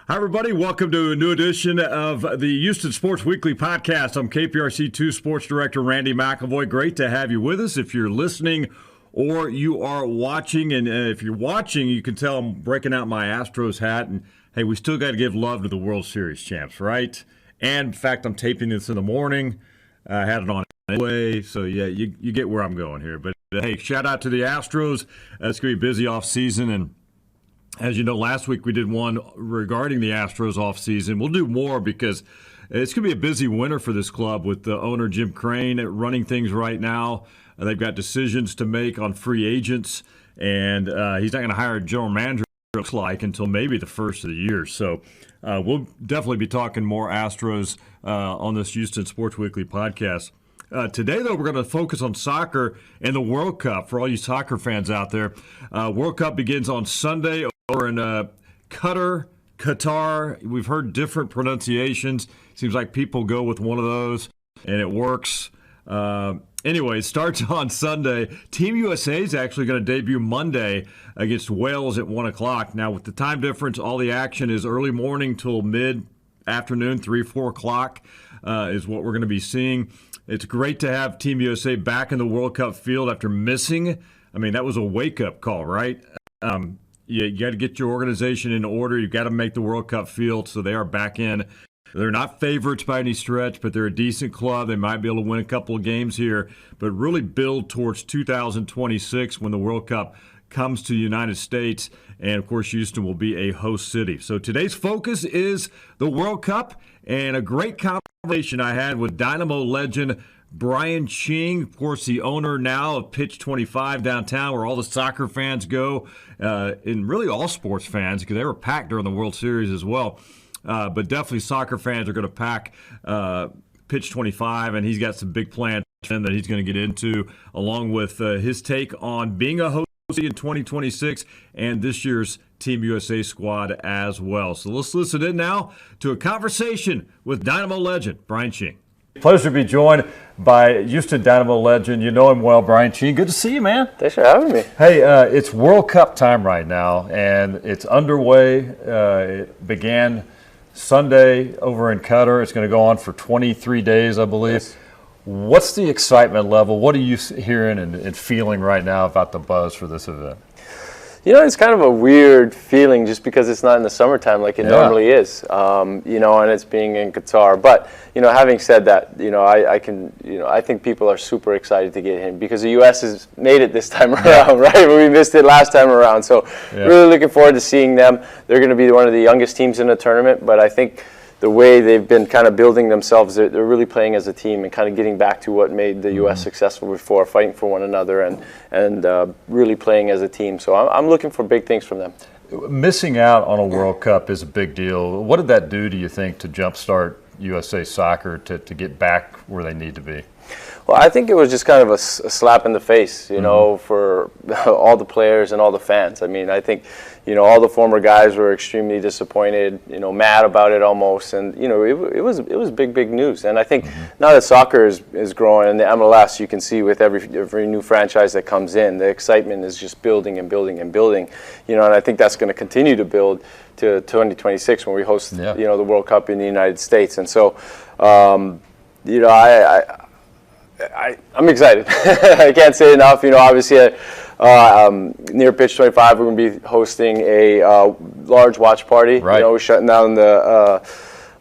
Hi, everybody. Welcome to a new edition of the Houston Sports Weekly podcast. I'm KPRC 2 Sports Director Randy McIlvoy. Great to have you with us. If you're listening or you are watching, and if you're watching, you can tell I'm breaking out my Astros hat. And, hey, we still got to give love to the World Series champs, right? And, in fact, I'm taping this in the morning. I had it on anyway, so, yeah, you get where I'm going here. But, hey, shout out to the Astros. It's going to be a busy off season, and as you know, last week we did one regarding the Astros offseason. We'll do more because it's going to be a busy winter for this club with the owner, Jim Crane, running things right now. They've got decisions to make on free agents, and he's not going to hire a general manager, it looks like, until maybe the first of the year. So we'll definitely be talking more Astros on this Houston Sports Weekly podcast. Today, though, we're going to focus on soccer and the World Cup for all you soccer fans out there. World Cup begins on Sunday over in Qatar. We've heard different pronunciations. Seems like people go with one of those, and it works. Anyway, it starts on Sunday. Team USA is actually going to debut Monday against Wales at 1 o'clock. Now, with the time difference, all the action is early morning till mid-afternoon, 3, 4 o'clock is what we're going to be seeing. It's great to have Team USA back in the World Cup field after missing. I mean, that was a wake-up call, right? You got to get your organization in order. You've got to make the World Cup field, so they are back in. They're not favorites by any stretch, but they're a decent club. They might be able to win a couple of games here, but really build towards 2026 when the World Cup comes to the United States. And, of course, Houston will be a host city. So today's focus is the World Cup, and a great conversation I had with Dynamo legend Brian Ching, of course, the owner now of Pitch 25 downtown, where all the soccer fans go, and really all sports fans, because they were packed during the World Series as well. But definitely soccer fans are going to pack Pitch 25, and he's got some big plans that he's going to get into, along with his take on being a host in 2026 and this year's Team USA squad as well. So let's listen in now to a conversation with Dynamo legend Brian Ching. Pleasure to be joined by Houston Dynamo legend. You know him well, Brian Ching. Good to see you, man. Thanks for having me. Hey, it's World Cup time right now, and it's underway. It began Sunday over in Qatar. It's going to go on for 23 days, I believe. Yes. What's the excitement level? What are you hearing and feeling right now about the buzz for this event? You know, it's kind of a weird feeling just because it's not in the summertime like it normally is, and it's being in Qatar. But, having said that, I think people are super excited to get in because the U.S. has made it this time around, right? We missed it last time around. So really looking forward to seeing them. They're going to be one of the youngest teams in the tournament, but I think the way they've been kind of building themselves, they're really playing as a team and kind of getting back to what made the U.S. successful before, fighting for one another and really playing as a team. So I'm looking for big things from them. Missing out on a World Cup is a big deal. What did that do, do you think, to jumpstart USA soccer to get back where they need to be? Well, I think it was just kind of a slap in the face, for all the players and all the fans. I mean, I think, all the former guys were extremely disappointed, mad about it almost. And, it was big news. And I think now that soccer is growing and the MLS, you can see with every new franchise that comes in, the excitement is just building and building and building. And I think that's going to continue to build to 2026 when we host, the World Cup in the United States. And so, I'm excited. I can't say enough. Obviously, near Pitch 25, we're going to be hosting a large watch party. Right. We're shutting down the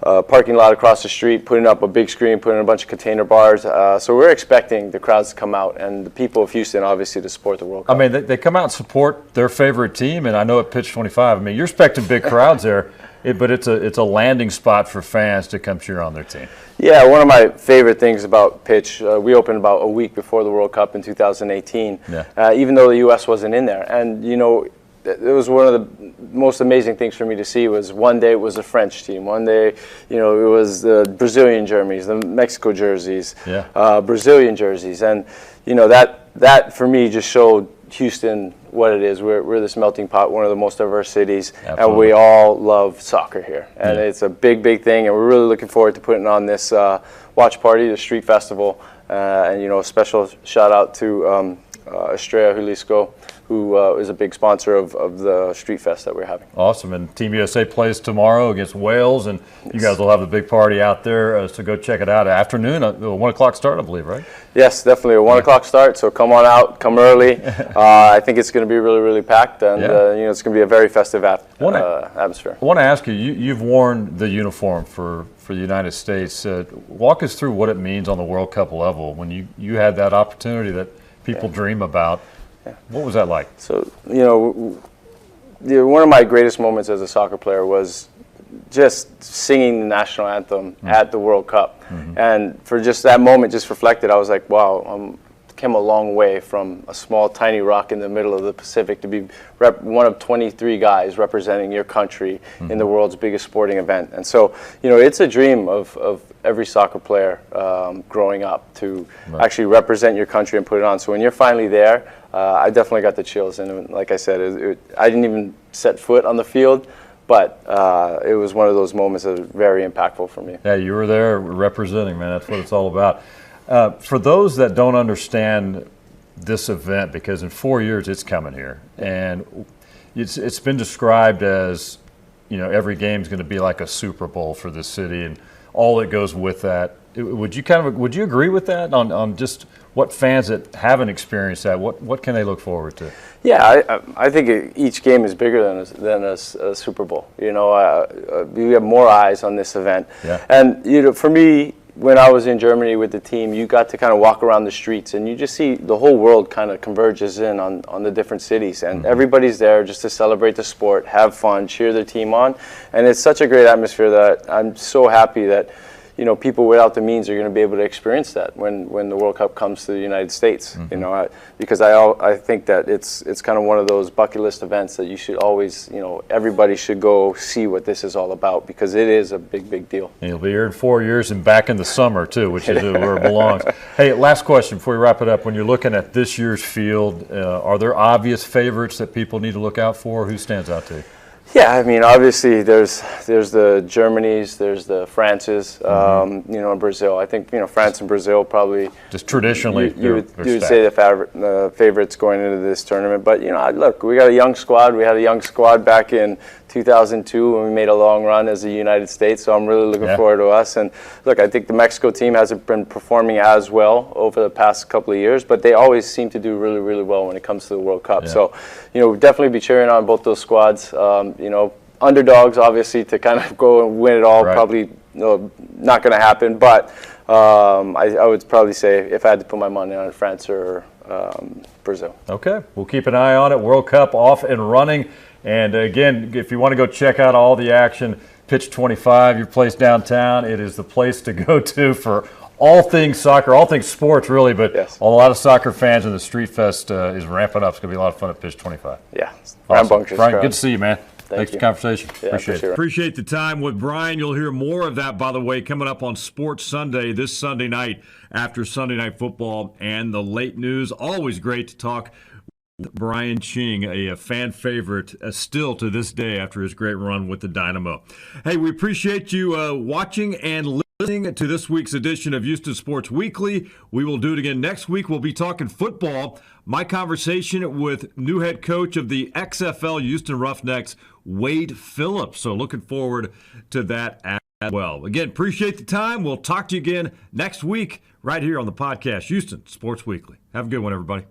parking lot across the street, putting up a big screen, putting in a bunch of container bars. So we're expecting the crowds to come out and the people of Houston, obviously, to support the World Cup. I mean, they come out and support their favorite team, and I know at Pitch 25, I mean, you're expecting big crowds there. But it's a landing spot for fans to come cheer on their team. Yeah, one of my favorite things about Pitch, we opened about a week before the World Cup in 2018, even though the U.S. wasn't in there. And, it was one of the most amazing things for me to see was one day it was a French team, one day, it was the Brazilian jerseys, the Mexico jerseys, Brazilian jerseys. And, that for me just showed Houston what it is. We're this melting pot, one of the most diverse cities, and we all love soccer here. And it's a big thing, and we're really looking forward to putting on this watch party, the street festival, and a special shout out to Estrella Jalisco, who is a big sponsor of the Street Fest that we're having. Awesome. And Team USA plays tomorrow against Wales, and you guys will have a big party out there, so go check it out. Afternoon, 1 o'clock start, I believe, right? Yes, definitely a 1 o'clock start, so come on out, come early. I think it's going to be really, really packed, and it's going to be a very festive atmosphere. I want to ask you, you've worn the uniform for the United States. Walk us through what it means on the World Cup level when you had that opportunity that people dream about. What was that like? So, one of my greatest moments as a soccer player was just singing the national anthem at the World Cup. And for just that moment, just reflected, I was like, wow, came a long way from a small, tiny rock in the middle of the Pacific to be one of 23 guys representing your country in the world's biggest sporting event. And so, it's a dream of every soccer player growing up to actually represent your country and put it on. So when you're finally there, I definitely got the chills. And like I said, I didn't even set foot on the field, but it was one of those moments that was very impactful for me. Yeah, you were there representing, man. That's what it's all about. For those that don't understand this event, because in 4 years it's coming here, and it's been described as, every game's going to be like a Super Bowl for this city and all that goes with that. Would you agree with that on just what fans that haven't experienced that, what can they look forward to? Yeah, I think each game is bigger than a Super Bowl. We have more eyes on this event, and for me, when I was in Germany with the team, you got to kind of walk around the streets and you just see the whole world kind of converges in on the different cities, and everybody's there just to celebrate the sport, have fun, cheer their team on, and it's such a great atmosphere that I'm so happy that people without the means are going to be able to experience that when the World Cup comes to the United States. Because I think that it's kind of one of those bucket list events that you should always, everybody should go see what this is all about, because it is a big deal. And you'll be here in 4 years and back in the summer too, which is where it belongs. Hey, last question before we wrap it up. When you're looking at this year's field, are there obvious favorites that people need to look out for? Who stands out to you? Yeah, I mean, obviously there's the Germanys, there's the Frances, Brazil. I think France and Brazil probably just traditionally you would say the favorites going into this tournament. But look, we got a young squad. We had a young squad back in 2002 when we made a long run as the United States. So I'm really looking forward to us. And look, I think the Mexico team hasn't been performing as well over the past couple of years, but they always seem to do really, really well when it comes to the World Cup. So we'll definitely be cheering on both those squads. Underdogs, obviously, to kind of go and win it all, probably not going to happen. But I would probably say, if I had to put my money on France or Brazil. Okay, we'll keep an eye on it. World Cup off and running. And again, if you want to go check out all the action, Pitch 25, your place downtown, it is the place to go to for all things soccer, all things sports, really, but a lot of soccer fans, and the Street Fest is ramping up. It's going to be a lot of fun at Pitch 25. Yeah. Awesome. Brian, good to see you, man. Thanks for the conversation. Appreciate it. Appreciate the time with Brian. You'll hear more of that, by the way, coming up on Sports Sunday this Sunday night after Sunday Night Football and the late news. Always great to talk with Brian Ching, a fan favorite still to this day after his great run with the Dynamo. Hey, we appreciate you watching and listening to this week's edition of Houston Sports Weekly. We will do it again next week. We'll be talking football. My conversation with new head coach of the XFL Houston Roughnecks, Wade Phillips. So looking forward to that as well. Again, appreciate the time. We'll talk to you again next week right here on the podcast, Houston Sports Weekly. Have a good one, everybody.